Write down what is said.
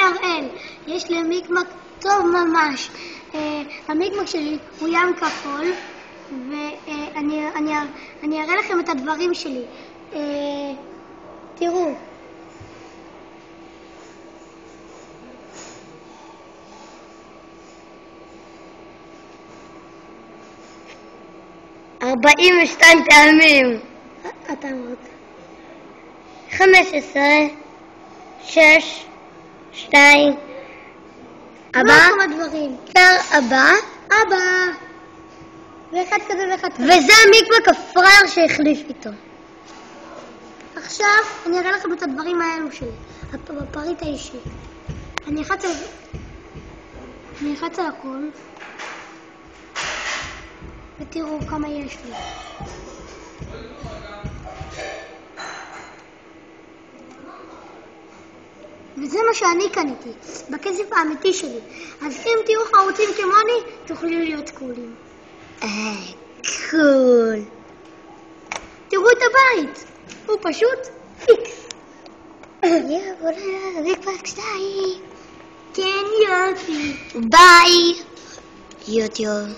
הראל, יש לי מיקמק טוב ממש. המיקמק שלי הוא ים כחול, ואני אראה לכם את הדברים שלי. תראו. ארבעים ושתיים פעמים. אתה אמרת. 15, 6, 2, הבא, כמה דברים. הבא, אבא. ואחד כזה ואחד כזה. וזה המיקמק הפראייר שהחליף איתו. עכשיו אני אראה לכם את הדברים האלו שלי, בפריט האישי. אני אלחץ על הכל, ותראו כמה יש לי. וזה מה שאני קניתי, בכסף האמיתי שלי. אז אם תהיו חרוצים כמוני, תוכלו להיות קולים. קול. תראו את הבית, הוא פשוט פיקס. בוא נראה, מיקמק 2. כן, יופי. ביי. יוטיוב.